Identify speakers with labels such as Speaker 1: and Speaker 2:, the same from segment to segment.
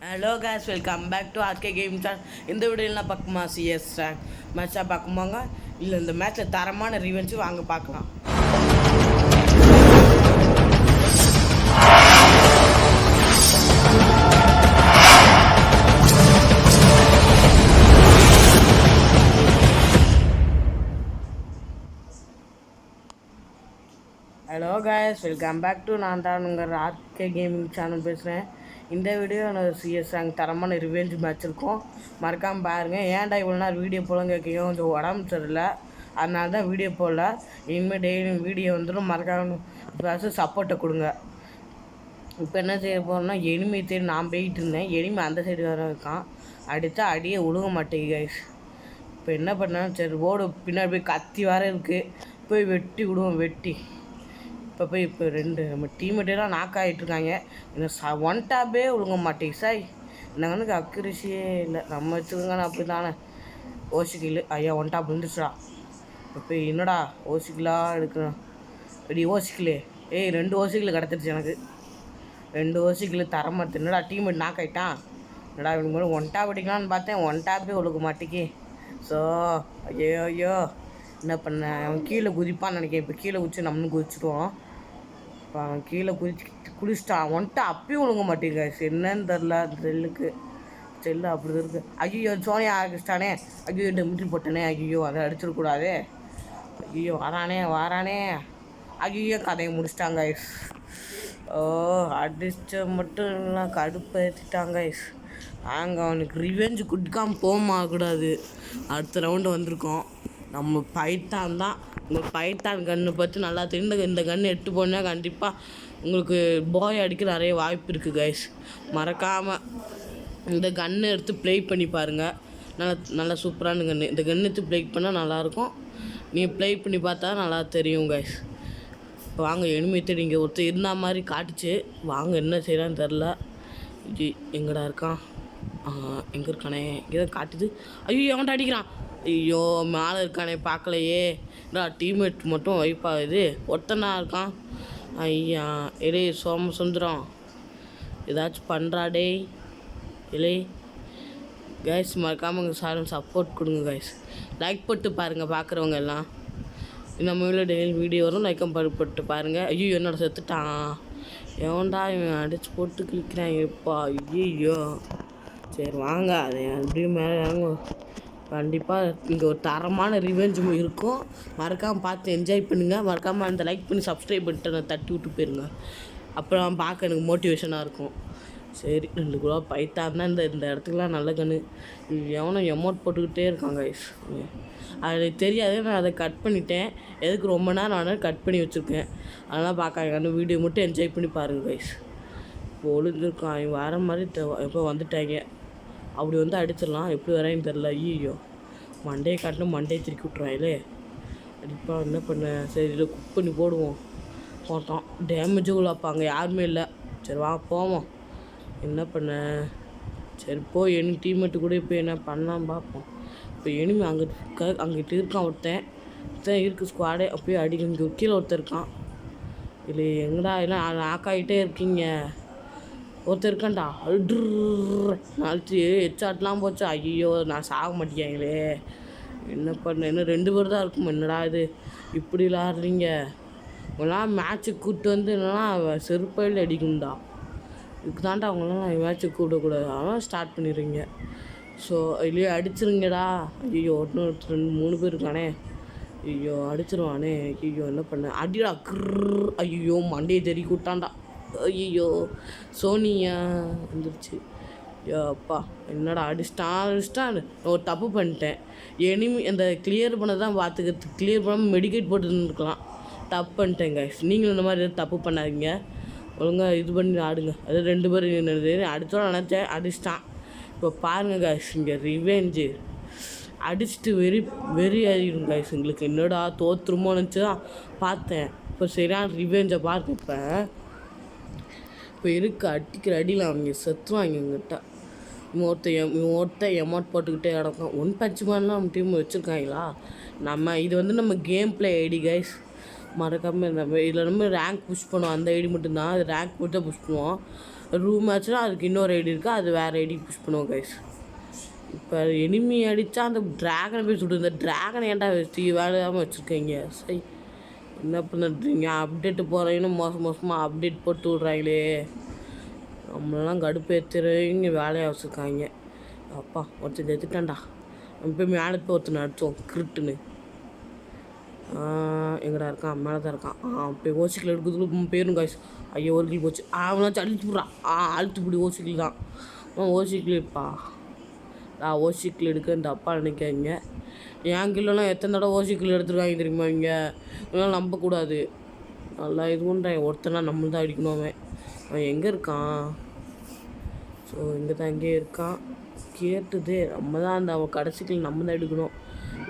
Speaker 1: Hello guys welcome back to RK game sir. இந்த வீடியோலாம் பார்க்குமா CS rank மேட்சாக பார்க்குமாங்க? இல்லை இந்த மேட்ச்சில் தரமான ரிவெஞ்சு வாங்க பார்க்கலாம். Hello guys welcome back to நான் தான் உங்கள் ஆர்கே கேமிங் சேனல் பேசுகிறேன். இந்த வீடியோ எனக்கு சிஎஸ் ரேங்க் தரமான ரிவெஞ்ச் மேட்ச் இருக்கும், மறக்காமல் பாருங்கள். ஏன்டா இவ்வளோ நேரம் வீடியோ போலங்க கேட்கும், கொஞ்சம் உடம்பு சரியில்லை, அதனால தான் வீடியோ போடல. இனிமேல் டெய்லி வீடியோ வந்துடும், மறக்காம சப்போர்ட்டை கொடுங்க. இப்போ என்ன செய்ய போகிறோம்னா, எனிமி தேடி நான் போயிட்டு இருந்தேன், எனிமி அந்த சைடு வர இருக்கான், அடித்தா அடியே விழுக மாட்டேங்குது கைஸ். இப்போ என்ன பண்ணேன், சரி ரோடு பின்னாடி போய் கத்தி வர இருக்குது, போய் வெட்டி விடுவோம். வெட்டி இப்போ ரெண்டு நம்ம டீம்மேட்டெல்லாம் நாக் ஆகிட்டுருக்காங்க. என்ன ஒன் டாப்பே ஒழுங்க மாட்டேங்க சாய், எனக்கு அக்யூரஸியே இல்லை. நம்ம வச்சுருக்கான அப்படி தானே. ஓசிக்கில் ஐயா ஒன் டாப் இருந்துச்சுடா. இப்போ என்னடா ஓசிக்கலாக எடுக்கணும், இப்படி ஓசிக்கலே. ஏய் 2 ஓசிக்கில் கிடச்சிருச்சு எனக்கு, 2 ஓசிக்கில் தர மாட்டேன். என்னடா டீம்மேட் நாக் ஆகிட்டான், என்னடா இவனுக்கு மேலே ஒன் டாப் அடிக்கலான்னு பார்த்தேன், ஒன் டாப்பே ஒழுக்க மாட்டேக்கி. ஸோ ஐயோ என்ன பண்ணேன், அவன் கீழே குதிப்பான்னு நினைக்கிறேன். இப்போ கீழே குதிச்சு நம்மளும் குதிச்சிடுவோம். இப்போ அவன் கீழே குளிச்சிட்டான், வந்துட்டு அப்பயும் ஒழுங்க மாட்டேங்க. என்னன்னு தெரில, அந்த செல்லு அப்படி இருக்குது. ஐயோ சோனியா ஆரம்பிச்சிட்டானே, ஐயோ மிட்ரி போட்டனே, ஐயோ அதை அடிச்சிடக்கூடாதே, ஐயோ வாரானே ஐயோ கதையை முடிச்சிட்டாங்க. ஓ அடிச்ச மட்டும் இல்லை, கடுப்பை ஏற்றிட்டாங்க. நாங்கள் அவனுக்கு ரிவெஞ்சு குடிக்காமல் போகக்கூடாது. அடுத்த ரவுண்டு வந்திருக்கோம். நம்ம பைத்தான் தான். உங்களுக்கு பைத்தான் கன்று பற்றி நல்லா தெரியும். இந்த கன்று எட்டு போனால் கண்டிப்பாக உங்களுக்கு போய் அடிக்க நிறைய வாய்ப்பு இருக்குது கைஸ். மறக்காமல் இந்த கன்று எடுத்து ப்ளே பண்ணி பாருங்கள். நல்லா சூப்பரான கன்று. இந்த கன்று எடுத்து ப்ளே பண்ணால் நல்லாயிருக்கும். நீங்கள் ப்ளே பண்ணி பார்த்தா நல்லா தெரியும் கைஸ். இப்போ வாங்க எனிமி தேடி இங்கே ஒருத்தர் இருந்த மாதிரி காட்டுச்சு. வாங்க என்ன செய்யலான்னு தெரில. இது எங்கடா இருக்கான், எங்கே இருக்கானே, இங்கே தான் காட்டுது. ஐயோ எவன்ட்ட அடிக்கிறான், ஐயோ மேலே இருக்கானே பார்க்கலையே. டீம்மேட் மட்டும் வைப்பாகுது, ஒருத்தனா இருக்கான். ஐயா இலே சோமசுந்தரம் ஏதாச்சும் பண்ணுறாடே இலே. கைஸ் மறக்காமல் சாரும் சப்போர்ட் கொடுங்க கைஸ். லைக் போட்டு பாருங்கள் பார்க்குறவங்க எல்லாம். நம்ம வீட்டில் டெய்லி வீடியோ வரும், லைக்கம் போட்டு பாருங்கள். ஐயோ என்னோட செத்துட்டான், எவன்டா இவன் அடிச்சு போட்டு கிளிக்கிறான் எப்பா. ஐயோ சரி வாங்க, அது எப்படியும் மேலே கண்டிப்பாக இங்கே ஒரு தரமான ரிவெஞ்சும் இருக்கும். மறக்காமல் பார்த்து என்ஜாய் பண்ணுங்கள். மறக்காமல் அந்த லைக் பண்ணி சப்ஸ்கிரைப் பண்ணிட்டு நான் தட்டி விட்டு போயிருங்க. அப்புறம் பார்க்க எனக்கு மோட்டிவேஷனாக இருக்கும். சரி 2 கிலோ பைத்தான்னா இந்த இடத்துக்குலாம் நல்ல கன்று. எவனும் எமௌண்ட் போட்டுக்கிட்டே இருக்காங்க கைஸ். அது தெரியாது, நான் அதை கட் பண்ணிட்டேன். எதுக்கு ரொம்ப நேரம் ஆனால் கட் பண்ணி வச்சுருக்கேன், அதெல்லாம் பார்க்காங்க. அந்த வீடியோ மட்டும் என்ஜாய் பண்ணி பாருங்கள் கைஸ். இப்போ ஒழுதுருக்கான், அவன் வர மாதிரி எப்போ வந்துட்டாங்க. அப்படி வந்து அடிச்சிடலாம், எப்படி வரேன்னு தெரில. ஐயோ மண்டையை காட்டணும், மண்டையை திருக்கி விட்ருவாங்களே. அடிப்பா என்ன பண்ண. சரி இதை குக் பண்ணி போட்டோம். டேமேஜும் உள்ளப்பாங்க யாருமே இல்லை. சரி வா போவோம். என்ன பண்ண, சரி போய் எனிமி டீம்மேட்டு கூட இப்போ என்ன பண்ணலாம் பார்ப்போம். இப்போ எனிமி அங்கிட்டு இருக்கான் ஒருத்தன் இருக்குது ஸ்குவாடே. அப்போயே அடிக்க இங்கே கீழே ஒருத்தர் இருக்கான். இல்லை எங்கடா எல்லாம் ஆக்காயிட்டே இருக்கீங்க. ஒருத்தர் இருக்கான்டா, நாளைக்கு ஹெட்ஷாட்லாம் போச்சு. ஐயோ நான் சாக மாட்டேங்களே, என்ன பண்ண. இன்னும் 2 பேர் தான் இருக்கும். என்னடா இது இப்படி விளாட்றீங்க. இவங்களாம் மேட்ச்சுக்கு கூப்பிட்டு வந்து என்னன்னா செருப்பையில் அடிக்கணும்டா. இதுக்கு தான்டா அவங்களாம் மேட்ச்சுக்கு கூப்பிடக்கூடாது, அதெல்லாம் ஸ்டார்ட் பண்ணிடுறீங்க. ஸோ இல்லையே அடிச்சிருங்கடா. ஐயோ 1 2 3 பேர் இருக்கானே, ஐயோ அடிச்சிருவானே. ஐயோ என்ன பண்ண, அடிடா ஐயோ மண்டையை தெறி கூட்டான்டா. ஐயோ சோனியா வந்துருச்சு. அப்பா என்னடா அடிச்சிட்டான். ஒரு தப்பு பண்ணிட்டேன். எனிமி அந்த கிளியர் பண்ண தான் பார்த்துக்கிறதுக்கு, கிளியர் பண்ணாமல் மெடிக்கேட் போட்டுருந்துருக்கலாம். தப்பு பண்ணிட்டேன் கைஸ். நீங்களும் இந்த மாதிரி தப்பு பண்ணாதீங்க, ஒழுங்காக இது பண்ணி ஆடுங்க. அது 2 பேர் அடித்தோட நினச்சேன், அடிச்சிட்டான். இப்போ பாருங்கள் கைஸ், இங்கே ரிவெஞ்சு அடிச்சுட்டு வெறி ஆகிடும் கைஸ். எங்களுக்கு என்னடா தோற்றுருமோ நினச்சி தான் பார்த்தேன். இப்போ சரியான ரிவெஞ்சை பார்க்க இப்போ அடிக்கிற அடியில் அவங்க செத்துவாங்க. எங்கிட்ட ஒருத்தன் எமௌண்ட் போட்டுக்கிட்டே கிடக்கும். 1 பஞ்ச் மேன்லாம் நம்ம டீம் வச்சுருக்காங்களா. நம்ம கேம் பிளே ஐடி கைஸ். மறக்காமல் இதில் நம்ம ரேங்க் புஷ் பண்ணுவோம். அந்த ஐடி மட்டும்தான், அது ரேங்க் மட்டும் புஷ் பண்ணுவோம். ரூம் மேட்ச்னால் அதுக்கு இன்னொரு ஐடி இருக்குது, அது வேறு ஐடி புஷ் பண்ணுவோம் கைஸ். இப்போ எனிமி அடித்தா அந்த ட்ராகனை போய் சுட்டு, இந்த ட்ராகனை ஏன்டா வச்சு வேலையாமல் வச்சுருக்கீங்க? சரி என்ன பண்ணுறீங்க? அப்டேட்டு போகிறீங்கன்னு மோசமாக அப்டேட் போட்டு விட்றாங்களே, நம்மளெல்லாம் கடுப்பு ஏற்றுறவங்க வேலையாக வச்சுருக்காங்க. அப்பா ஒருத்தர் எடுத்துட்டான்டா, நம்ம போய் மேலே போய் ஒருத்தனை அடித்தோம் கிரிட்டுன்னு. எங்கடா இருக்கான்? மேலே தான் இருக்கான். போய் ஓசிக்கில் எடுக்கிறதுக்குள்ள பேரும் காய்ஸ். ஐயோ ஒரு கில் போச்சு. அவனாச்சும் அழுத்து விட்றான். அழுத்து பிடி ஓசிக்கில் தான். ஓசிக்கில்ப்பா, ஓசிக்கில் எடுக்க இந்த அப்பா நினைக்காங்க. என் கிலோலாம் எத்தனை தடவை ஓசிக்கில் எடுத்துருக்காங்க தெரியுமா? இங்கே இதெல்லாம் நம்பக்கூடாது. நல்லா இது பண்ணுறேன். ஒருத்தனா நம்ம தான் அடிக்கணும். அவன் எங்கே இருக்கான்? ஸோ இங்கே தான் எங்கேயே இருக்கான். கேட்டுது நம்ம தான் அந்த அவன் கடைசிக்கில் நம்ம தான் எடுக்கணும்.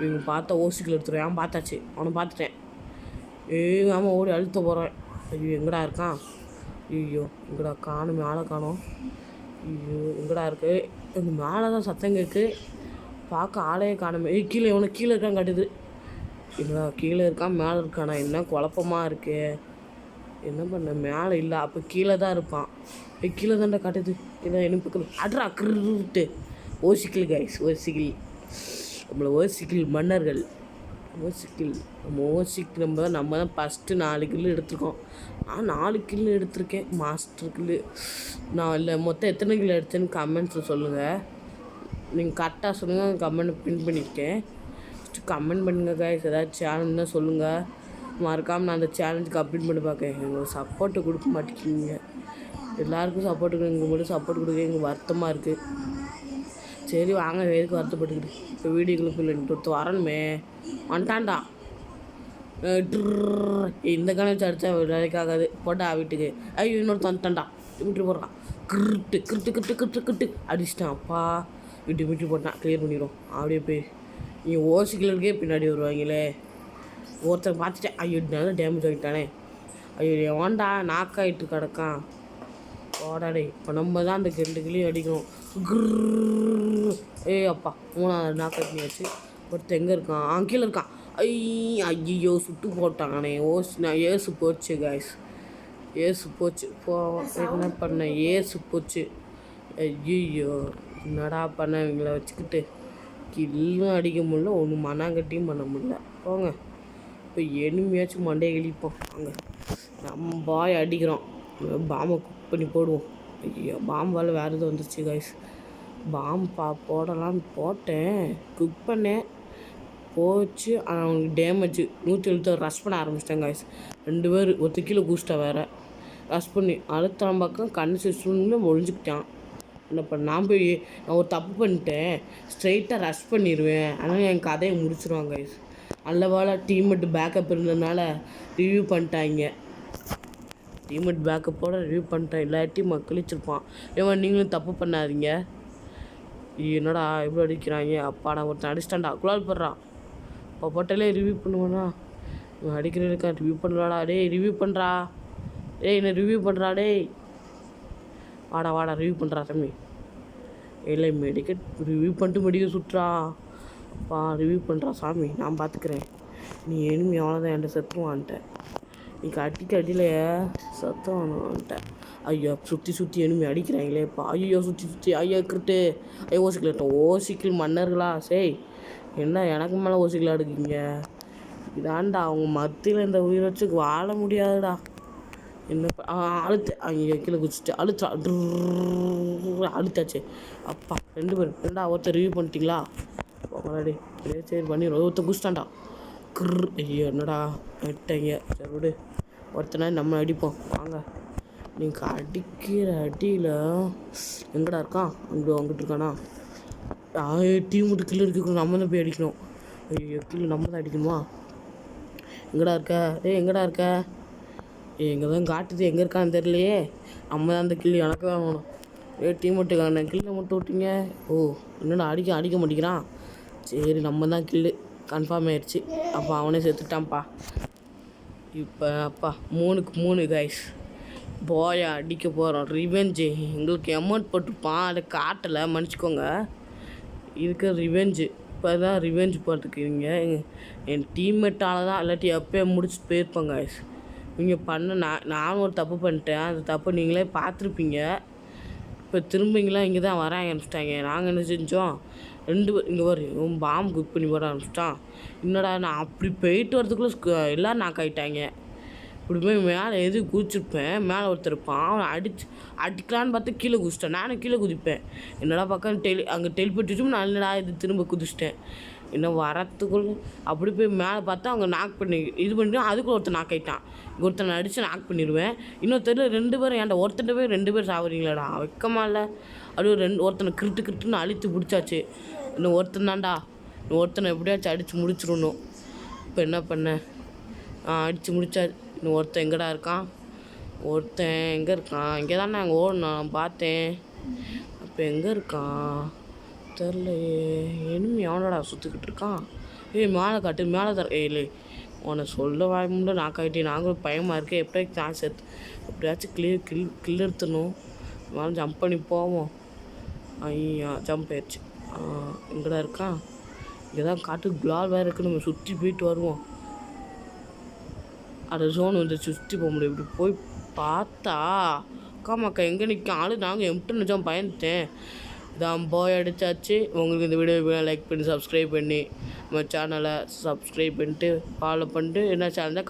Speaker 1: இவங்க பார்த்தா ஓசிக்கில் எடுத்துருவேன். பார்த்தாச்சு, அவனை பார்த்துட்டேன். ஆமாம் ஓடி அழுத்த போகிறேன். ஐயோ எங்கடா இருக்கான்? ஐயோ எங்கடா காணும்? மேலே காணும். ஐயோ எங்கடா இருக்கு? எங்கள் மேலே தான் சத்தம் கேட்கு, பார்க்க ஆளையே காணுமே. கீழே எவனை கீழே இருக்கான்னு காட்டுது. எங்கடா கீழே இருக்கான் மேலே இருக்கானா? என்ன குழப்பமாக இருக்கு. என்ன பண்ண? மேலே இல்லை, அப்போ கீழே தான் இருப்பான். கீழே தான்டா காட்டுது. இதான் எனக்கு அட்ரா கிருட்டு. ஓசிக்கில் கைஸ், ஓசிக்கில். நம்மளை ஓசிக்கில் மன்னர்கள். ஓசிக்கில் நம்ம ஓசிக்கில் நம்ம தான் ஃபஸ்ட்டு 4 கில்லு எடுத்துருக்கோம். நான் 4 கில்லு எடுத்திருக்கேன், மாஸ்டர் கில்லு. நான் இல்லை மொத்தம் எத்தனை கிலோ எடுத்தேன்னு கமெண்ட்ஸில் சொல்லுங்கள். நீங்கள் கரெக்டாக சொல்லுங்கள், கமெண்ட் பின் பண்ணியிருக்கேன். ஃபஸ்ட்டு கமெண்ட் பண்ணுங்கள் கைஸ். ஏதாச்சும் சேனல் தான் சொல்லுங்கள். மறக்காமல் நான் அந்த சேலஞ்சுக்கு அப்டேட் பண்ணி பார்க்கேன். எங்களுக்கு சப்போர்ட்டு கொடுக்க மாட்டேங்கிங்க. எல்லாருக்கும் சப்போர்ட் கொடுங்க, எங்களுக்கு மட்டும் சப்போர்ட் கொடுக்க எங்களுக்கு வருத்தமாக இருக்குது. சரி வாங்க, எதுக்கு வருத்தப்பட்டுக்கிட்டு இப்போ வீடியோக்குள்ளே போய் ஒருத்த வரணுமே. வந்துட்டான்டா. இந்த கணக்கு அடித்தா வேலைக்கு ஆகாது. போட்டா வீட்டுக்கு. ஐயோ இன்னொருத்த வந்துட்டான்டா. விட்டு போடுறான். கிருட்டு கிருட்டு கிருட்டு கிருட்டு கிருட்டு அடிச்சிட்டான். அப்பா விட்டு விட்டு போட்டான். கிளியர் பண்ணிடும். அப்படியே போய் நீங்கள் ஓசிக்கலுக்கே பின்னாடி வருவாங்களே. ஒருத்தர் பார்த்துட்டேன். ஐயோ நல்லா டேமேஜ் ஆகிட்டானே. ஐயோ எவன்டா நாக்காயிட்டு கிடக்கான். ஓடாடே இப்போ நம்ம தான் அந்த 2 கிளியும் அடிக்கணும். அப்பா 3வது நாக்காட்டியாச்சு. ஒருத்தர் எங்கே இருக்கான்? கீழே இருக்கான். ஐயோ சுட்டு போட்டாங்கண்ணே. நான் ஏசு போச்சு கைஸ், ஏசு போச்சு. என்ன பண்ண? ஏசு போச்சு. ஐயோ என்னடா பண்ண? இவங்கள வச்சுக்கிட்டு கில்லும் அடிக்க முடியல, ஒன்றும் மண்ணாங்கட்டியும் பண்ண முடியல. போங்க இப்போ எனிமையாச்சும் மண்டையை கிழிப்போம். அங்கே நம்ம பாய் அடிக்கிறோம். பாம்பை குக் பண்ணி போடுவோம். ஐயோ பாம்பால் வேறு எதுவும் வந்துருச்சு கைஸ். பாம்பா போடலான்னு போட்டேன், குக் பண்ணேன், போச்சு. அவனுக்கு டேமேஜ் 170 ரஷ் பண்ண ஆரம்பிச்சிட்டேன் கைஸ். 2 பேர் ஒருத்த கீழே கூச்சிட்டா வேறு. ரஷ் பண்ணி அடுத்த பக்கம் கண்ணு சிஸ்டம்ல ஒழிஞ்சிக்கிட்டான். என்ன பண்ண? நான் ஒரு தப்பு பண்ணிட்டேன். ஸ்ட்ரெயிட்டாக ரஷ் பண்ணிடுவேன், ஆனால் என் கதையை முடிச்சிருவாங்க கைஸ். அல்லவால டீம்மேட் பேக்கப் இருந்ததுனால ரிவ்யூ பண்ணிட்டாங்க. டீம்மேட் பேக்கப்போட ரிவ்யூ பண்ணிட்டேன், இல்லாட்டி மக்களிச்சிருப்பான். ஏன் நீங்களும் தப்பு பண்ணாதீங்க. என்னடா இவ்வளோ அடிக்கிறாங்க? அப்பாடா ஒருத்தன் அடிச்சிட்டான்டா. குழால் போடுறான். இப்போ போட்டாலே ரிவ்யூ பண்ணுவேண்ணா. இவன் அடிக்கிறதுக்கா ரிவ்யூ பண்ணுறாடா. டேய் ரிவ்யூ பண்ணுறா. என்ன ரிவ்யூ பண்ணுறா? டேய் வாடா ரிவ்யூ பண்ணுறா தம்பி. இல்லை மெடிக்கெட் ரிவ்யூ பண்ணிட்டு மெடிக்கல் சுட்டுறா. அப்பா ரிவ்யூ பண்ணுறா சாமி, நான் பார்த்துக்கிறேன். நீ எனிமி அவ்வளோதான் என்கிட்ட செத்துவான்ட்ட. நீ அடியில் செத்துவான்ட்ட. ஐயோ சுற்றி எனிமி அடிக்கிறாங்களேப்பா. ஐயோ சுற்றி ஐயோ கிரிட்டு. ஐயோ ஓசிக்கில் மன்னர்களா? சரி என்ன எனக்கு மேலே ஓசிக்கில் எடுக்கீங்க? இதாண்டா அவங்க மத்தியில் இந்த உயிரை வச்சு வாழ முடியாதுடா. என்ன அழுத்து அங்கே கீழே குதிச்சுட்டு அழுத்தாச்சு. அப்பா 2 பேர். ஒருத்தர் ரிவ்யூ பண்ணிட்டீங்களா? போங்கடாடி. சரி பண்ணிடுவோம். ஒருத்தர் குதிச்சிட்டான்டா. ஐயோ என்னடா விட்டீங்க. சரி விடு, ஒருத்தனை நம்ம அடிப்போம் வாங்க. நீங்கள் அடிக்கிற அடியில் எங்கடா இருக்கான்? அங்கிட்டு இருக்கானா? டீம் விட்டு கீழே இருக்க நம்ம தான் போய் அடிக்கணும். ஐயோ கீழே நம்ம தான் அடிக்கணுமா? எங்கடா இருக்க? எங்கடா இருக்க? எங்கே தான் காட்டுது, எங்கே இருக்கான்னு தெரியலையே. நம்ம தான் அந்த கில்லு எனக்கு தான் வேணும். டீம் மட்டும் கில்லை மட்டும் விட்டீங்க. ஓ என்னடா அடிக்க மாட்டேங்கிறான். சரி நம்ம தான் கில்லு கன்ஃபார்ம் ஆயிடுச்சு. அப்போ அவனே செத்துட்டான்ப்பா. இப்போ அப்பா 3க்கு 3 கைஸ். பாயை அடிக்க போகிறோம். ரிவெஞ்சு எங்களுக்கு அமௌண்ட் போட்டுருப்பான், அதை காட்டலை, மன்னிச்சிக்கோங்க. இதுக்கு ரிவெஞ்சு இப்போ தான் ரிவெஞ்சு போட்டுருக்கீங்க. என் டீம்மேட்டால் தான், இல்லாட்டி எப்போயே முடிச்சுட்டு போயிருப்பேன் கைஸ். நீங்கள் நானும் ஒரு தப்பு பண்ணிட்டேன். அந்த தப்பு நீங்களே பார்த்துருப்பீங்க. இப்போ திரும்பிங்களாம் இங்கே தான் வர ஆரம்பிச்சிட்டாங்க. நாங்கள் என்ன செஞ்சோம், 2 பேர் இங்கே வர பாம்பு குக் பண்ணி போட ஆரம்பிச்சிட்டான். என்னடா நான் அப்படி போயிட்டு வரதுக்குள்ளே எல்லோரும் நாக் ஆகிட்டாங்க. இப்படி போய் மேலே எது குதிச்சிருப்பேன். மேலே ஒருத்தர் இருப்பான், அவனை அடிக்கலான்னு பார்த்து கீழே குதிச்சிட்டேன். நானும் கீழே குதிப்பேன். என்னடா பக்கம் அங்கே டெலிபட்டுட்டும் நான் என்னடா இது திரும்ப குதிச்சிட்டேன். இன்னும் வரத்துக்குள்ளே அப்படி போய் மேலே பார்த்தா அவங்க நாக் பண்ணி இது பண்ணிட்டு அதுக்குள்ளே ஒருத்தர் நாக் ஆகிட்டான். ஒருத்தனை அடித்து நாக் பண்ணிடுவேன். இன்னொருத்தர் 2 பேரும் ஏன்டா ஒருத்தன் போய் 2 பேர் சாவறீங்களாடா, வெக்கமா இல்லை? அப்படியே ஒருத்தனை கிருட்டுன்னு அழித்து பிடிச்சாச்சு. இன்னும் ஒருத்தன் தான்டா, ஒருத்தனை எப்படியாச்சும் அடித்து முடிச்சிடணும். இப்போ என்ன பண்ண, அடித்து முடிச்சா. இன்னும் ஒருத்தன் எங்கடா இருக்கான், ஒருத்தன் எங்கே இருக்கான்? இங்கே தானே அங்கே ஓடணும் பார்த்தேன். அப்போ எங்கே இருக்கான் தெரிலையே. எனிமி அவனடா சுற்றிக்கிட்டு இருக்கான். மேலே காட்டு, மேலே தர இல்லை உன்னை சொல்ல வாய்முண்டு நாக்காயிட்டே. நாங்களும் பயமாக இருக்கேன். எப்படியாச்சும் சான்ஸ் எப்படியாச்சும் கில் எடுத்துடணும். மேலே ஜம்ப் பண்ணி போவோம். ஐயா ஜம்ப் ஆயிடுச்சு. எங்கடா இருக்கான்? இங்கே தான் காட்டு குளால் வேறு இருக்குது. நம்ம சுற்றி போயிட்டு வருவோம். அதை ஜோன் வந்து சுற்றி போக முடியும். இப்படி போய் பார்த்தா அக்கா எங்கே நிற்க ஆளு. நாங்கள் எம்ட்டு நினச்சோம், பயந்துட்டேன். இதான் போய் அடித்தாச்சு. உங்களுக்கு இந்த வீடியோ லைக் பண்ணி சப்ஸ்கிரைப் பண்ணி நம்ம சேனலை சப்ஸ்கிரைப் பண்ணிட்டு ஃபாலோ பண்ணிட்டு என்ன சேனல்